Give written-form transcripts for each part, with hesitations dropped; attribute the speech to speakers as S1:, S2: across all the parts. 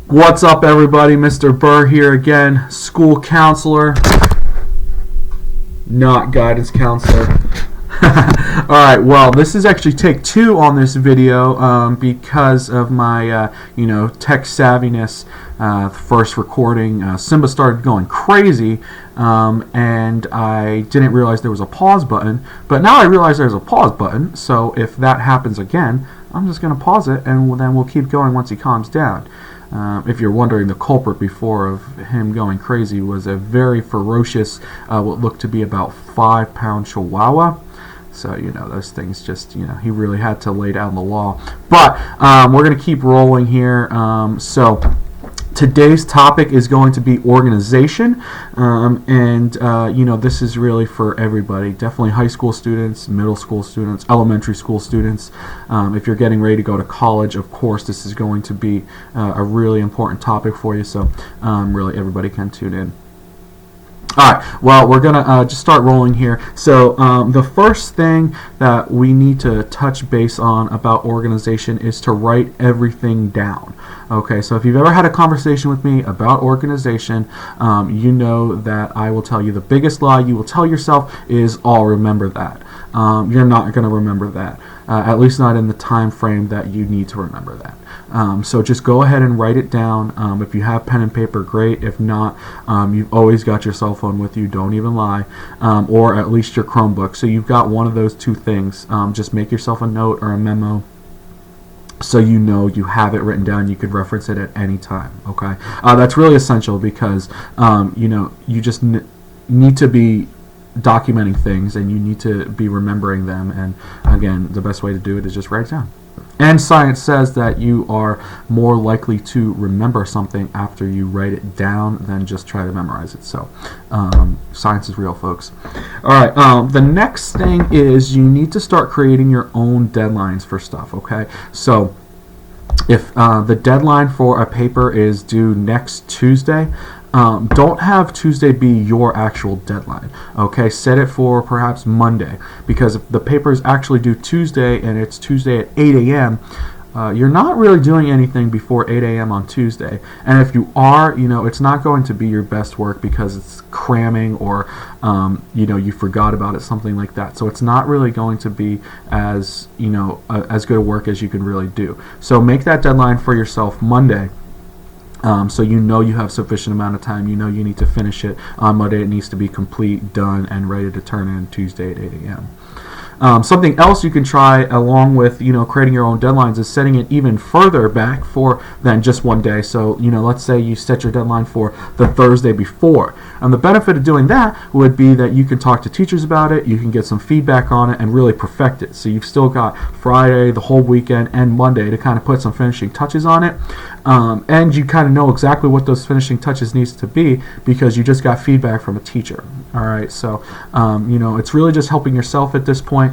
S1: What's up, everybody? Mr. Burr here again, school counselor, not guidance counselor. Alright, well, this is actually take 2 on this video because of my, tech savviness. First recording, Simba started going crazy, and I didn't realize there was a pause button, but now I realize there's a pause button, so if that happens again, I'm just going to pause it, and then we'll keep going once he calms down. If you're wondering, the culprit before of him going crazy was a very ferocious, what looked to be about 5-pound Chihuahua. So, those things just, he really had to lay down the law. But we're going to keep rolling here. So today's topic is going to be organization. This is really for everybody. Definitely high school students, middle school students, elementary school students. If you're getting ready to go to college, of course, this is going to be a really important topic for you. So really everybody can tune in. Alright, well, we're going to just start rolling here. So the first thing that we need to touch base on about organization is to write everything down. Okay, so if you've ever had a conversation with me about organization, you know that I will tell you the biggest lie you will tell yourself is, "I'll remember that." You're not going to remember that, at least not in the time frame that you need to remember that. So just go ahead and write it down. If you have pen and paper, great. If not, you've always got your cell phone with you. Don't even lie. Or at least your Chromebook. So you've got one of those two things. Just make yourself a note or a memo, so you know you have it written down. You could reference it at any time. Okay, that's really essential because you just need to be documenting things, and you need to be remembering them. And again, the best way to do it is just write it down. And science says that you are more likely to remember something after you write it down than just try to memorize it. So science is real, folks. All right, the next thing is you need to start creating your own deadlines for stuff, okay? So if the deadline for a paper is due next Tuesday, don't have Tuesday be your actual deadline. Okay, set it for perhaps Monday, because if the paper is actually due Tuesday and it's Tuesday at 8 a.m., you're not really doing anything before 8 a.m. on Tuesday. And if you are, it's not going to be your best work because it's cramming, or you forgot about it, something like that. So it's not really going to be as as good a work as you can really do. So make that deadline for yourself Monday. So you have sufficient amount of time. You need to finish it on Monday. It needs to be complete, done, and ready to turn in Tuesday at 8 a.m. Something else you can try along with creating your own deadlines is setting it even further back than just one day. So let's say you set your deadline for the Thursday before, and the benefit of doing that would be that you can talk to teachers about it, you can get some feedback on it, and really perfect it. So you've still got Friday, the whole weekend, and Monday to kind of put some finishing touches on it, and you kind of know exactly what those finishing touches needs to be because you just got feedback from a teacher. All right, so it's really just helping yourself at this point.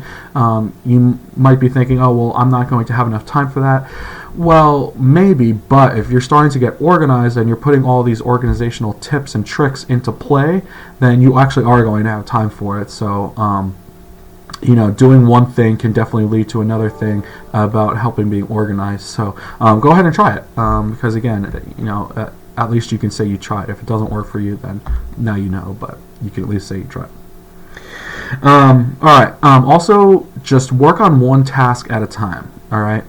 S1: You might be thinking, oh, well, I'm not going to have enough time for that. Well, maybe, but if you're starting to get organized and you're putting all these organizational tips and tricks into play, then you actually are going to have time for it. So, doing one thing can definitely lead to another thing about helping being organized. So, go ahead and try it, because again, at least you can say you tried. If it doesn't work for you, then now you know, but you can at least say you tried. Alright, also just work on one task at a time. Alright,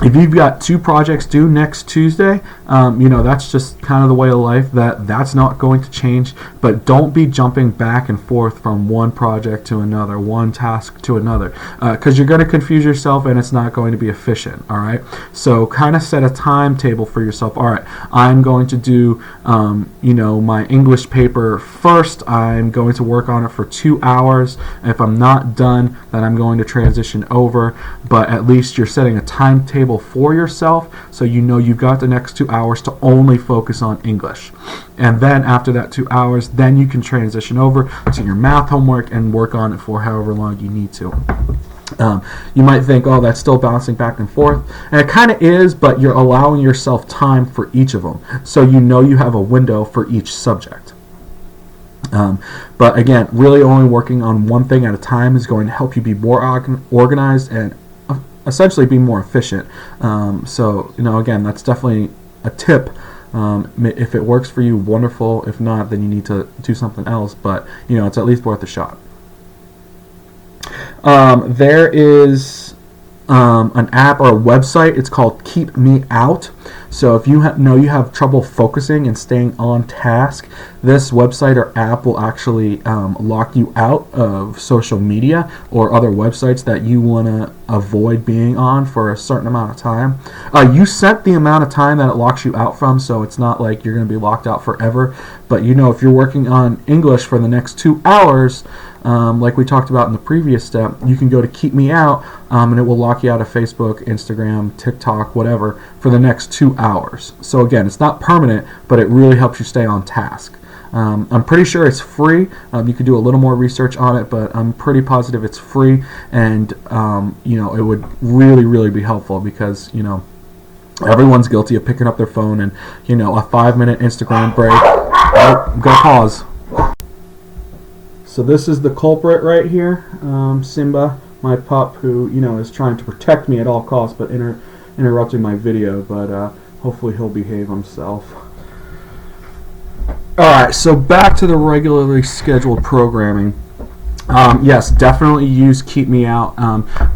S1: if you've got 2 projects due next Tuesday, that's just kind of the way of life. That's not going to change, but don't be jumping back and forth from one project to another, one task to another, because you're going to confuse yourself and it's not going to be efficient. All right, so kind of set a timetable for yourself. All right, I'm going to do my English paper first. I'm going to work on it for 2 hours. If I'm not done, then I'm going to transition over, but at least you're setting a timetable for yourself, so you've got the next 2 hours to only focus on English. And then after that 2 hours, then you can transition over to your math homework and work on it for however long you need to. You might think, oh, that's still bouncing back and forth, and it kind of is, but you're allowing yourself time for each of them, so you have a window for each subject. But again, really only working on one thing at a time is going to help you be more organized and essentially be more efficient. So again, that's definitely a tip. If it works for you, wonderful. If not, then you need to do something else. But it's at least worth a shot. There is an app or a website. It's called Keep Me Out. So if you know you have trouble focusing and staying on task, this website or app will actually lock you out of social media or other websites that you want to avoid being on for a certain amount of time. You set the amount of time that it locks you out from, so it's not like you're going to be locked out forever. But if you're working on English for the next 2 hours, like we talked about in the previous step, you can go to Keep Me Out, and it will lock you out of Facebook, Instagram, TikTok, whatever, for the next 2 hours. So again, it's not permanent, but it really helps you stay on task. I'm pretty sure it's free. You could do a little more research on it, but I'm pretty positive it's free, and it would really, really be helpful because everyone's guilty of picking up their phone and a 5-minute Instagram break. Oh, I'm gonna pause. So this is the culprit right here, Simba, my pup, who is trying to protect me at all costs, but interrupting my video. But hopefully he'll behave himself. All right, so back to the regularly scheduled programming. Yes, definitely use Keep Me Out.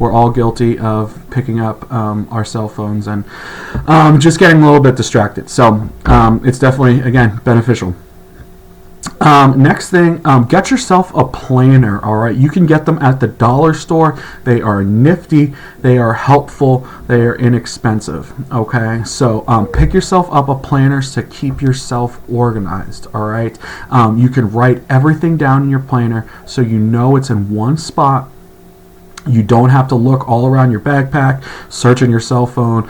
S1: We're all guilty of picking up our cell phones and just getting a little bit distracted. So it's definitely, again, beneficial. Next thing, get yourself a planner. All right, you can get them at the dollar store. They are nifty, they are helpful, they are inexpensive. Okay, so pick yourself up a planner to keep yourself organized. All right, you can write everything down in your planner so it's in one spot. You don't have to look all around your backpack, searching your cell phone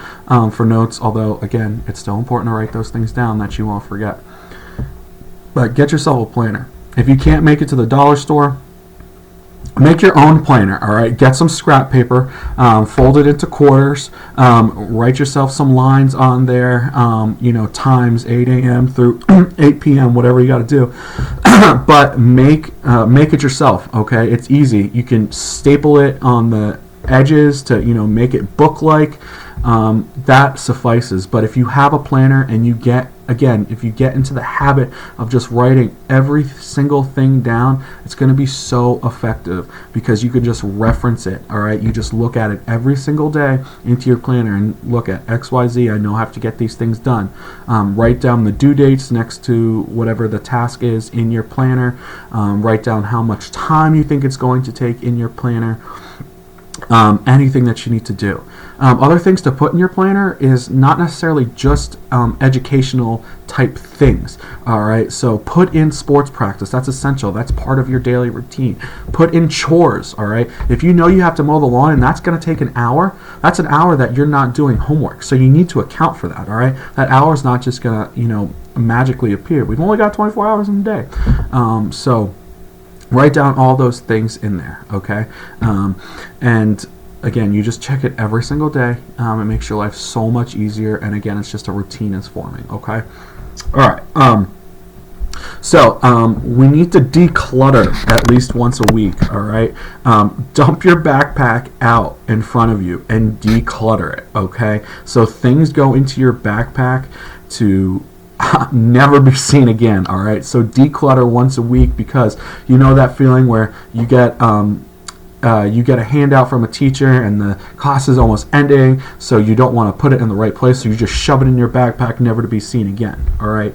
S1: for notes, although again, it's still important to write those things down that you won't forget. But get yourself a planner. If you can't make it to the dollar store, make your own planner. All right, get some scrap paper, fold it into quarters, write yourself some lines on there. Times 8 a.m. through 8 p.m. Whatever you got to do. But make it yourself. Okay, it's easy. You can staple it on the edges to make it book-like. That suffices. But if you have a planner and if you get into the habit of just writing every single thing down, it's going to be so effective because you can just reference it. All right, you just look at it every single day into your planner and look at XYZ. I know I have to get these things done. Write down the due dates next to whatever the task is in your planner. Write down how much time you think it's going to take in your planner. Anything that you need to do. Other things to put in your planner is not necessarily just educational type things. All right, so put in sports practice. That's essential. That's part of your daily routine. Put in chores. All right, if you have to mow the lawn and that's going to take an hour, that's an hour that you're not doing homework. So you need to account for that. All right, that hour is not just going to magically appear. We've only got 24 hours in a day. So write down all those things in there, okay? And again, you just check it every single day. It makes your life so much easier. And again, it's just a routine is forming, okay? All right. So we need to declutter at least once a week, all right? Dump your backpack out in front of you and declutter it, okay? So things go into your backpack to never be seen again. All right, so declutter once a week because that feeling where you get a handout from a teacher and the class is almost ending, so you don't want to put it in the right place, so you just shove it in your backpack, never to be seen again. All right,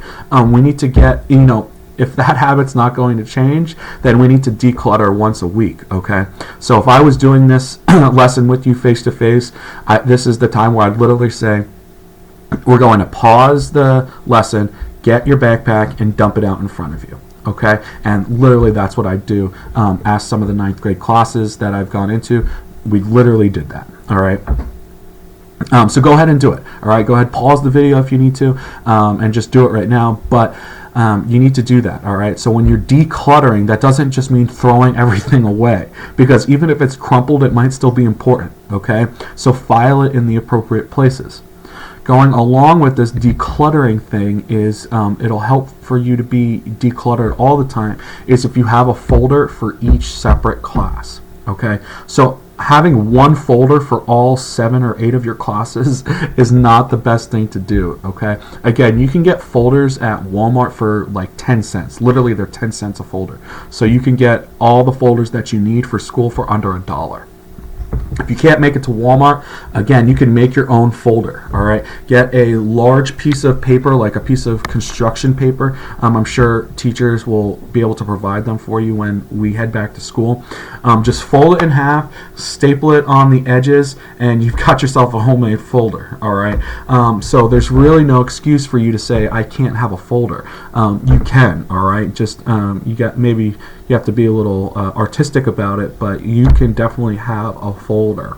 S1: we need to get if that habit's not going to change, then we need to declutter once a week, okay? So if I was doing this lesson with you face to face, this is the time where I'd literally say, we're going to pause the lesson, get your backpack, and dump it out in front of you. Okay? And literally that's what I do. Ask some of the 9th grade classes that I've gone into. We literally did that. All right? So go ahead and do it. All right? Go ahead, pause the video if you need to, and just do it right now. But you need to do that. All right? So when you're decluttering, that doesn't just mean throwing everything away, because even if it's crumpled, it might still be important. Okay? So file it in the appropriate places. Going along with this decluttering thing is it'll help for you to be decluttered all the time is if you have a folder for each separate class. Okay, so having one folder for all 7 or 8 of your classes is not the best thing to do, okay? Again, you can get folders at Walmart for like 10 cents. Literally, they're 10 cents a folder. So you can get all the folders that you need for school for under $1. If you can't make it to Walmart, again, you can make your own folder, all right? Get a large piece of paper, like a piece of construction paper. I'm sure teachers will be able to provide them for you when we head back to school. Just fold it in half, staple it on the edges, and you've got yourself a homemade folder, all right? So there's really no excuse for you to say, I can't have a folder. You can, all right? Just maybe you have to be a little artistic about it, but you can definitely have a folder.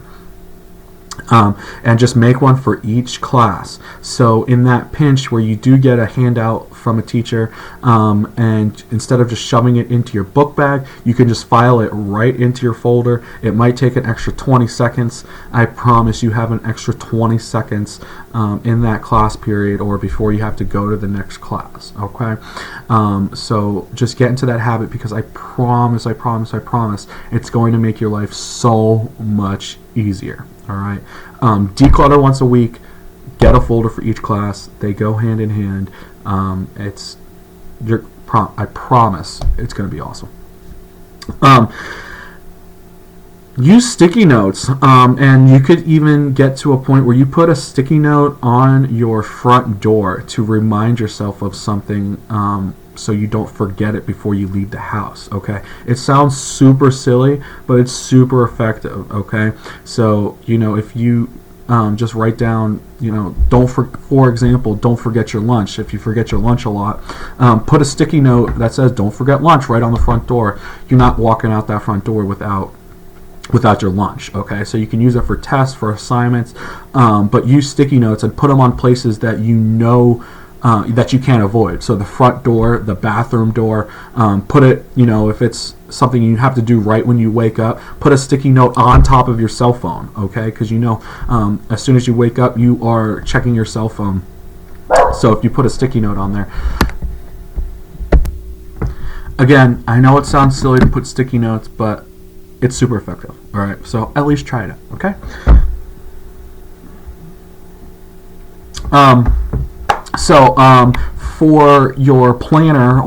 S1: And just make one for each class. So in that pinch where you do get a handout from a teacher, and instead of just shoving it into your book bag, you can just file it right into your folder. It might take an extra 20 seconds. I promise you have an extra 20 seconds in that class period or before you have to go to the next class, okay? So just get into that habit, because I promise, it's going to make your life so much easier. All right. Declutter once a week. Get a folder for each class. They go hand in hand. I promise it's going to be awesome. Use sticky notes, and you could even get to a point where you put a sticky note on your front door to remind yourself of something, so you don't forget it before you leave the house, okay? It sounds super silly, but it's super effective, okay? So, if you just write down, for example, don't forget your lunch. If you forget your lunch a lot, put a sticky note that says, don't forget lunch, right on the front door. You're not walking out that front door without your lunch, okay? So you can use it for tests, for assignments, but use sticky notes and put them on places that that you can't avoid. So the front door, the bathroom door, put it, if it's something you have to do right when you wake up, put a sticky note on top of your cell phone, okay? Because as soon as you wake up, you are checking your cell phone. So if you put a sticky note on there. Again, I know it sounds silly to put sticky notes, but it's super effective, all right? So at least try it, okay? For your planner,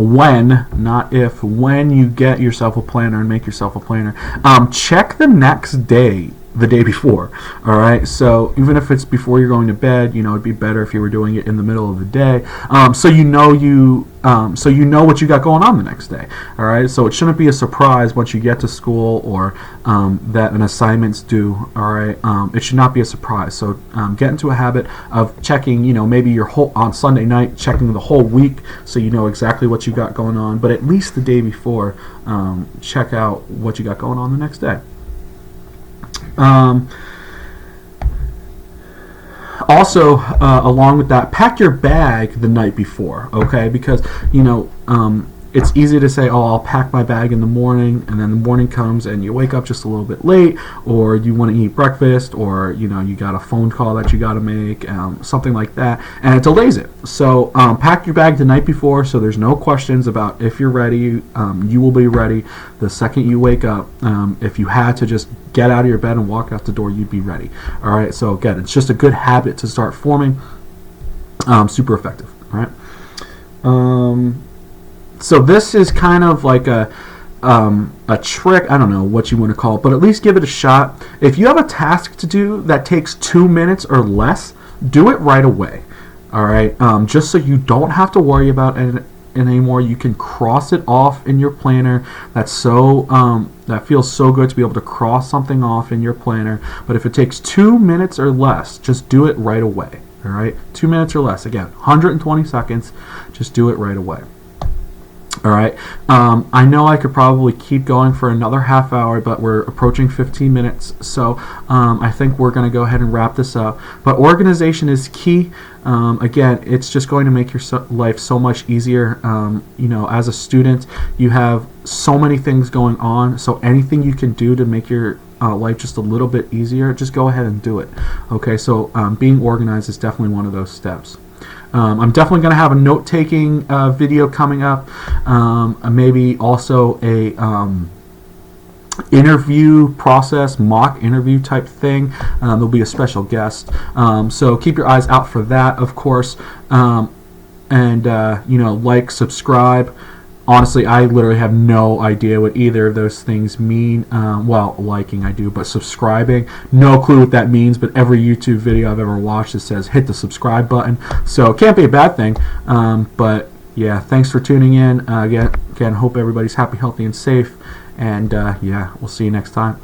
S1: not if, when you get yourself a planner and make yourself a planner, check the next day, the day before, all right? So even if it's before you're going to bed, it'd be better if you were doing it in the middle of the day, so you know what you got going on the next day, all right? So it shouldn't be a surprise once you get to school or that an assignment's due, all right? It should not be a surprise. So get into a habit of checking, maybe your on Sunday night, checking the whole week so you know exactly what you got going on, but at least the day before, check out what you got going on the next day. Also, along with that, pack your bag the night before, okay? Because, it's easy to say, oh, I'll pack my bag in the morning, and then the morning comes and you wake up just a little bit late, or you want to eat breakfast, or, you got a phone call that you got to make, something like that, and it delays it. So pack your bag the night before so there's no questions about if you're ready. You will be ready the second you wake up. If you had to just get out of your bed and walk out the door, you'd be ready. All right, so again, it's just a good habit to start forming. Super effective, all right? So this is kind of like a trick. I don't know what you want to call it, but at least give it a shot. If you have a task to do that takes 2 minutes or less, do it right away. All right, just so you don't have to worry about it anymore. You can cross it off in your planner. That feels so good to be able to cross something off in your planner. But if it takes 2 minutes or less, just do it right away. All right, 2 minutes or less. Again, 120 seconds. Just do it right away. All right. I know I could probably keep going for another half hour, but we're approaching 15 minutes, so I think we're going to go ahead and wrap this up. But organization is key. Again, it's just going to make your life so much easier. As a student, you have so many things going on, so anything you can do to make your life just a little bit easier, just go ahead and do it. Okay, so being organized is definitely one of those steps. I'm definitely going to have a note-taking video coming up, maybe also interview process, mock interview type thing. There'll be a special guest, so keep your eyes out for that, of course. And like, subscribe. Honestly, I literally have no idea what either of those things mean. Well, liking I do, but subscribing, no clue what that means. But every YouTube video I've ever watched, it says hit the subscribe button, so it can't be a bad thing. But yeah, thanks for tuning in. Again, hope everybody's happy, healthy, and safe. And yeah, we'll see you next time.